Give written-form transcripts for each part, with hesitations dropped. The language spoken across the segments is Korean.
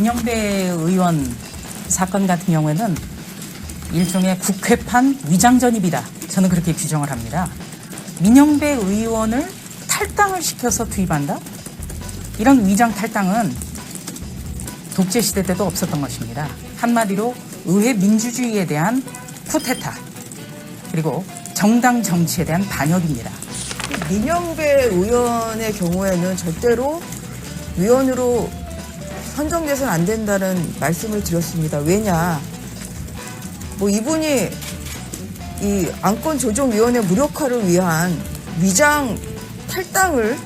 민영배 의원 사건 같은 경우에는 일종의 국회판 위장전입이다. 저는 그렇게 규정을 합니다. 민영배 의원을 탈당을 시켜서 투입한다? 이런 위장 탈당은 독재시대 때도 없었던 것입니다. 한마디로 의회 민주주의에 대한 쿠데타, 그리고 정당 정치에 대한 반역입니다. 민영배 의원의 경우에는 절대로 위원으로 선정돼서는 안 된다는 말씀을 드렸습니다. 왜냐? 이분이 이 안건조정위원회 무력화를 위한 위장 탈당을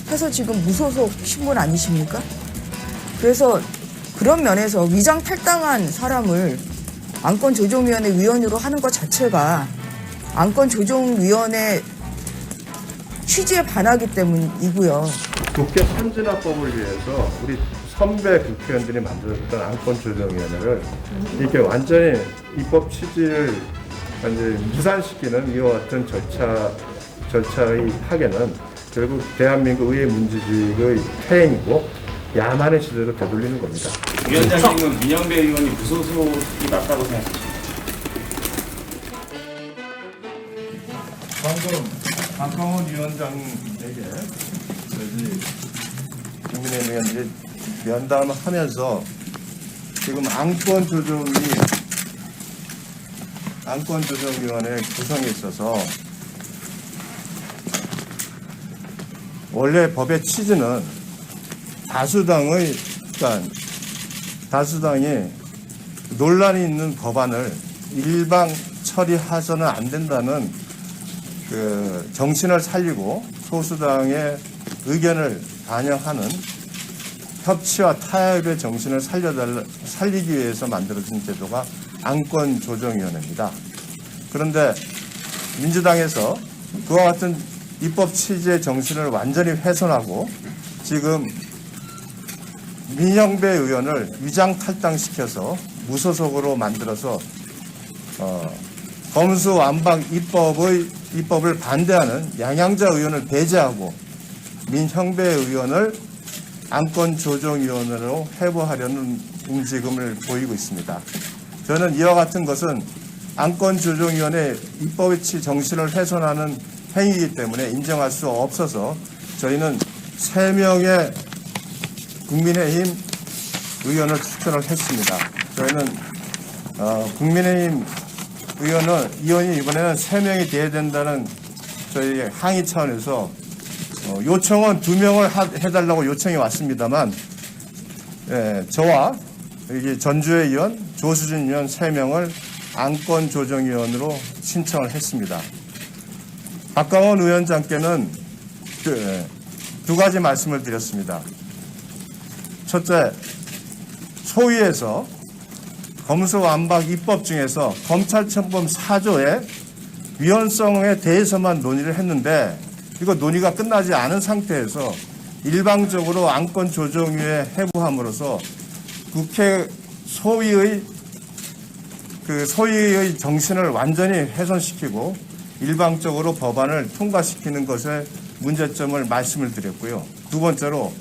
해서 지금 무소속 신분 아니십니까? 그래서 그런 면에서 위장 탈당한 사람을 안건조정위원회 위원으로 하는 것 자체가 안건조정위원회 취지에 반하기 때문이고요. 국회 선진화법을 위해서 우리 선배 국회의원들이 만들었던 안건조정위원회를 이렇게 완전히 입법 취지를 완전히 무산시키는 이와 같은 절차의 파괴는 결국 대한민국 의회 민주주의의 퇴행이고 야만의 시대로 되돌리는 겁니다. 위원장님은 민영배 의원이 무소속이 맞다고 생각하십니까? 방금 박강원 위원장에게 저희 국민의힘 의원들이 면담을 하면서 지금 안건조정위원회 구성에 있어서 원래 법의 취지는 다수당이 논란이 있는 법안을 일방 처리해서는 안 된다는 그 정신을 살리고 소수당의 의견을 반영하는 협치와 타협의 정신을 살리기 위해서 만들어진 제도가 안건조정위원회입니다. 그런데 민주당에서 그와 같은 입법 취지의 정신을 완전히 훼손하고 지금 민영배 의원을 위장 탈당시켜서 무소속으로 만들어서 검수완박 입법을 반대하는 양양자 의원을 배제하고 민형배 의원을 안건조정위원회로 회부하려는 움직임을 보이고 있습니다. 저는 이와 같은 것은 안건조정위원회 입법의 정신을 훼손하는 행위이기 때문에 인정할 수 없어서 저희는 3명의 국민의힘 의원을 추천을 했습니다. 저희는 국민의힘 의원이 이번에는 3명이 돼야 된다는 저희 항의 차원에서 요청은 2명을 해달라고 요청이 왔습니다만 저와 전주혜 의원, 조수진 의원 3명을 안건조정위원으로 신청을 했습니다. 박강원 위원장께는 두 가지 말씀을 드렸습니다. 첫째, 소위에서 검수완박 입법 중에서 검찰청법 4조의 위헌성에 대해서만 논의를 했는데 이거 논의가 끝나지 않은 상태에서 일방적으로 안건조정위에 회부함으로써 국회 소위의 정신을 완전히 훼손시키고 일방적으로 법안을 통과시키는 것에 문제점을 말씀을 드렸고요. 두 번째로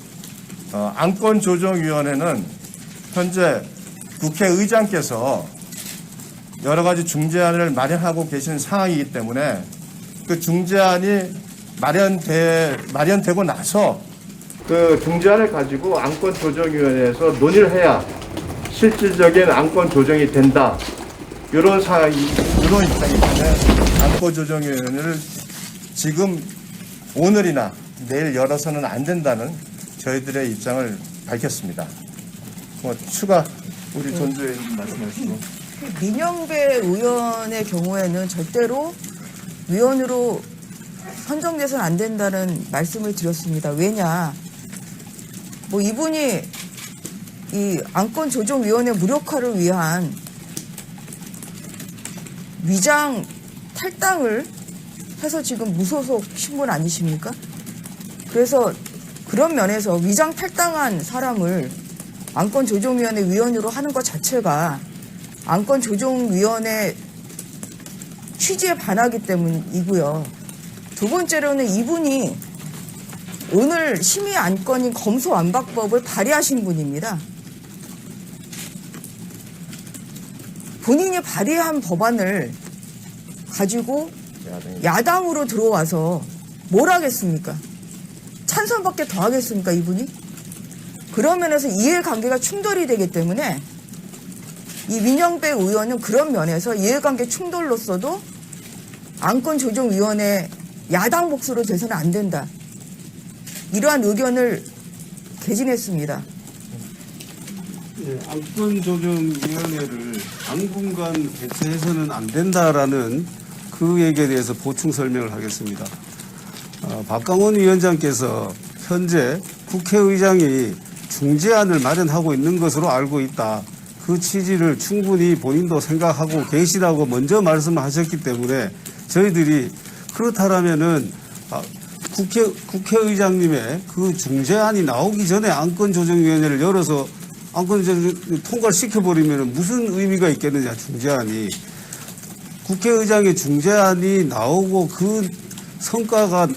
안건조정위원회는 현재 국회의장께서 여러 가지 중재안을 마련하고 계신 상황이기 때문에 그 중재안이 마련되고 나서 그 중재안을 가지고 안건조정위원회에서 논의를 해야 실질적인 안건조정이 된다. 이런 입장이 때문에 안건조정위원회를 지금 오늘이나 내일 열어서는 안 된다는 저희들의 입장을 밝혔습니다. 추가 우리 전주에 말씀하시죠. 민영배 의원의 경우에는 절대로 위원으로 선정돼서는 안 된다는 말씀을 드렸습니다. 왜냐? 이분이 이 안건조정위원회 무력화를 위한 위장 탈당을 해서 지금 무소속 신분 아니십니까? 그래서 그런 면에서 위장 탈당한 사람을 안건조정위원회 위원으로 하는 것 자체가 안건조정위원회 취지에 반하기 때문이고요. 두 번째로는 이분이 오늘 심의 안건인 검수완박법을 발의하신 분입니다. 본인이 발의한 법안을 가지고 야당으로 들어와서 뭘 하겠습니까? 찬성밖에 더 하겠습니까, 이분이? 그런 면에서 이해관계가 충돌이 되기 때문에 이 민영배 의원은 그런 면에서 이해관계 충돌로서도 안건조정위원회 야당 몫으로 돼서는 안 된다. 이러한 의견을 개진했습니다. 예, 안건조정위원회를 당분간 개최해서는 안 된다라는 그 얘기에 대해서 보충 설명을 하겠습니다. 박강원 위원장께서 현재 국회의장이 중재안을 마련하고 있는 것으로 알고 있다. 그 취지를 충분히 본인도 생각하고 계시다고 먼저 말씀하셨기 때문에 저희들이 그렇다라면은 국회의장님의 그 중재안이 나오기 전에 안건조정위원회를 열어서 안건조정 통과를 시켜버리면 무슨 의미가 있겠느냐, 중재안이. 국회의장의 중재안이 나오고 그 성과가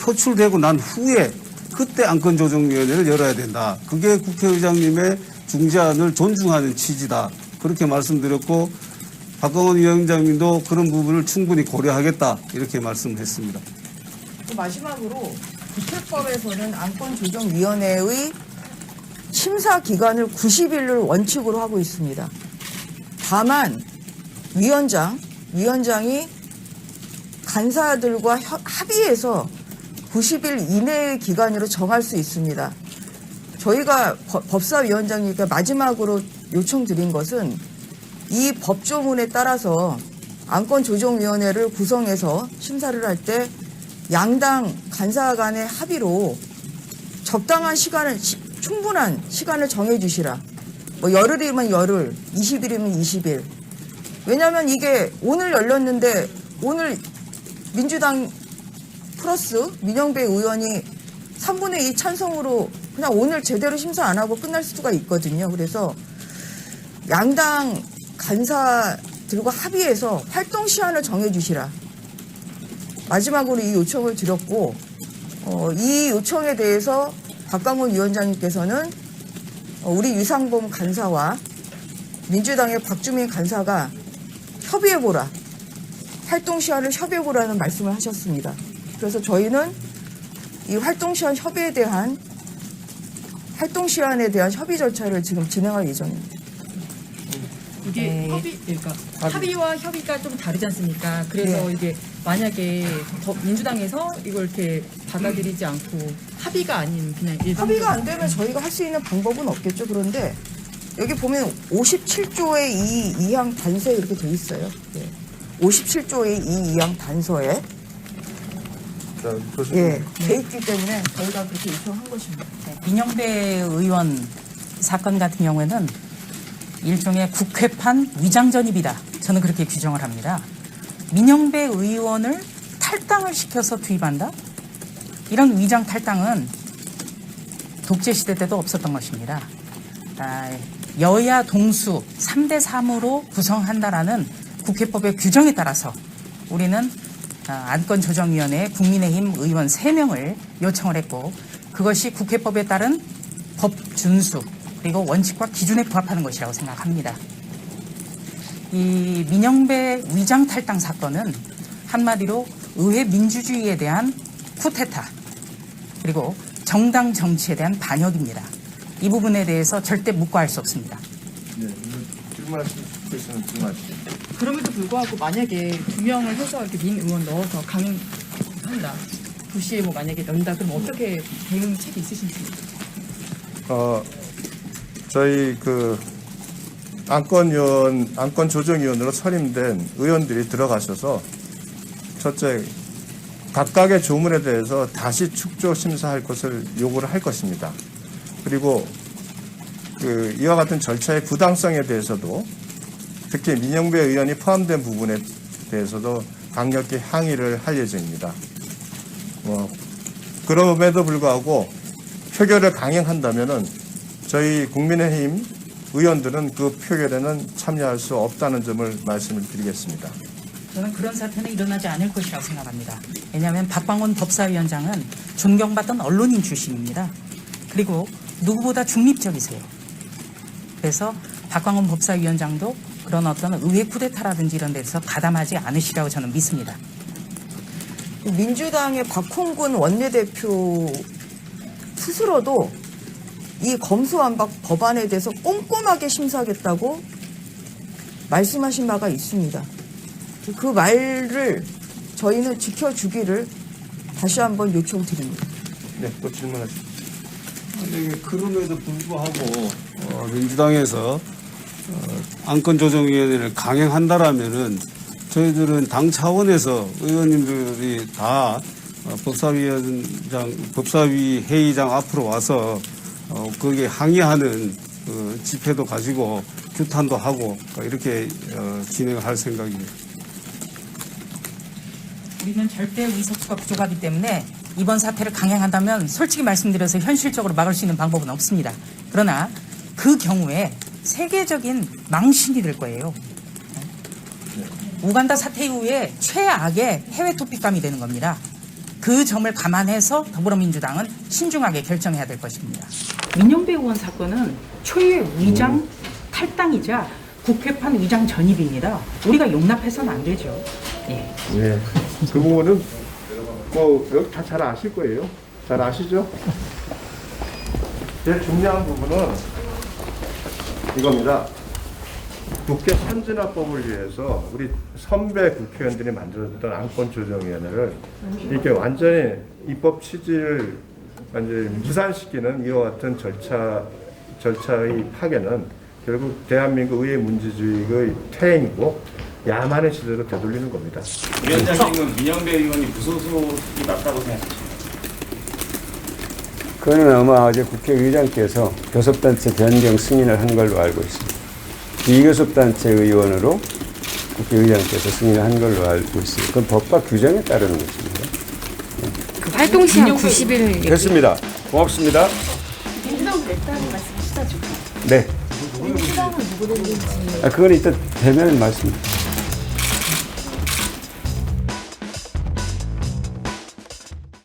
표출되고 난 후에 그때 안건조정위원회를 열어야 된다. 그게 국회의장님의 중재안을 존중하는 취지다. 그렇게 말씀드렸고 박강원 위원장님도 그런 부분을 충분히 고려하겠다. 이렇게 말씀했습니다. 또 마지막으로 국회법에서는 안건조정위원회의 심사 기간을 90일을 원칙으로 하고 있습니다. 다만 위원장이 간사들과 합의해서 90일 이내의 기간으로 정할 수 있습니다. 저희가 법사위원장님께 마지막으로 요청드린 것은 이 법조문에 따라서 안건조정위원회를 구성해서 심사를 할 때 양당 간사 간의 합의로 적당한 시간을 충분한 시간을 정해주시라. 뭐 열흘이면 열흘, 20일이면 20일. 왜냐하면 이게 오늘 열렸는데 오늘 민주당 플러스 민영배 의원이 3분의 2 찬성으로 그냥 오늘 제대로 심사 안 하고 끝날 수가 있거든요. 그래서 양당 간사들과 합의해서 활동 시한을 정해주시라. 마지막으로 이 요청을 드렸고 이 요청에 대해서 박강원 위원장님께서는 우리 유상범 간사와 민주당의 박주민 간사가 협의해보라. 활동 시한을 협의해보라는 말씀을 하셨습니다. 그래서 저희는 이 활동 시한 협의에 대한 활동 시한에 대한 협의 절차를 지금 진행할 예정입니다. 이게 그러니까 합의와 협의가 좀 다르지 않습니까? 그래서 이게 만약에 민주당에서 이걸 이렇게 받아들이지 않고 합의가 아닌 그냥 일반 합의가 안 되면 저희가 할 수 있는 방법은 없겠죠. 그런데 여기 보면 57조의 2항 단서에 이렇게 돼 있어요. 57조의 2항 단서에 돼 있기 때문에 저희가 그렇게 요청한 것입니다. 민영배 의원 사건 같은 경우에는 일종의 국회판 위장전입이다. 저는 그렇게 규정을 합니다. 민영배 의원을 탈당을 시켜서 투입한다? 이런 위장 탈당은 독재시대 때도 없었던 것입니다. 여야 동수 3대3으로 구성한다라는 국회법의 규정에 따라서 우리는 안건조정위원회에 국민의힘 의원 3명을 요청을 했고 그것이 국회법에 따른 법 준수 그리고 원칙과 기준에 부합하는 것이라고 생각합니다. 이 민영배 위장 탈당 사건은 한마디로 의회 민주주의에 대한 쿠데타 그리고 정당 정치에 대한 반역입니다. 이 부분에 대해서 절대 묵과할 수 없습니다. 네, 질문하시면 질문하시죠. 그럼에도 불구하고 만약에 2명을 해서 이렇게 민 의원 넣어서 강행한다. 도시에 뭐 만약에 넣는다 그럼 어떻게 대응책이 있으신지? 저희 그 안건조정위원으로 선임된 의원들이 들어가셔서 첫째 각각의 조문에 대해서 다시 축조 심사할 것을 요구를 할 것입니다. 그리고 이와 같은 절차의 부당성에 대해서도 특히 민영배 의원이 포함된 부분에 대해서도 강력히 항의를 할 예정입니다. 그럼에도 불구하고 표결을 강행한다면은 저희 국민의힘 의원들은 그 표결에는 참여할 수 없다는 점을 말씀을 드리겠습니다. 저는 그런 사태는 일어나지 않을 것이라고 생각합니다. 왜냐하면 박광원 법사위원장은 존경받던 언론인 출신입니다. 그리고 누구보다 중립적이세요. 그래서 박광원 법사위원장도 그런 어떤 의회 쿠데타라든지 이런 데서 가담하지 않으시라고 저는 믿습니다. 민주당의 박홍근 원내대표 스스로도 이 검수완박 법안에 대해서 꼼꼼하게 심사하겠다고 말씀하신 바가 있습니다. 그 말을 저희는 지켜주기를 다시 한번 요청드립니다. 네, 또 질문하시죠. 만약에 그럼에도 불구하고 민주당에서 안건조정위원회를 강행한다라면은 저희들은 당 차원에서 의원님들이 다 법사위 회의장 앞으로 와서 거기에 항의하는 집회도 가지고 규탄도 하고 이렇게 진행할 생각입니다. 우리는 절대 의석수가 부족하기 때문에 이번 사태를 강행한다면 솔직히 말씀드려서 현실적으로 막을 수 있는 방법은 없습니다. 그러나 그 경우에 세계적인 망신이 될 거예요. 우간다 사태 이후에 최악의 해외 토픽감이 되는 겁니다. 그 점을 감안해서 더불어민주당은 신중하게 결정해야 될 것입니다. 민영배 의원 사건은 초유의 위장 탈당이자 국회판 위장 전입입니다. 우리가 용납해서는 안 되죠. 예. 네, 그 부분은 뭐 여기 다 잘 아실 거예요. 잘 아시죠? 제일 중요한 부분은 이겁니다. 국회 선진화법을 위해서 우리 선배 국회의원들이 만들었던 안건조정위원회를 이렇게 완전히 입법 취지를 완전히 무산시키는 이와 같은 절차의 파괴는 결국 대한민국 의회 민주주의의 퇴행이고 야만의 시대로 되돌리는 겁니다. 위원장님은 민영배 의원이 무소속이 맞다고 생각하십니까? 그거는 아마 어제 국회의장께서 교섭단체 변경 승인을 한 걸로 알고 있습니다. 비교섭단체 의원으로 국회의장께서 승인을 한 걸로 알고 있습니다. 그건 법과 규정에 따르는 것입니다. 그 활동 시한 90일 됐습니다. 고맙습니다. 민주당 냈다는 말씀이시죠? 네. 민주당은 누구 냈는지 그건 이따 되면 말씀드릴게요.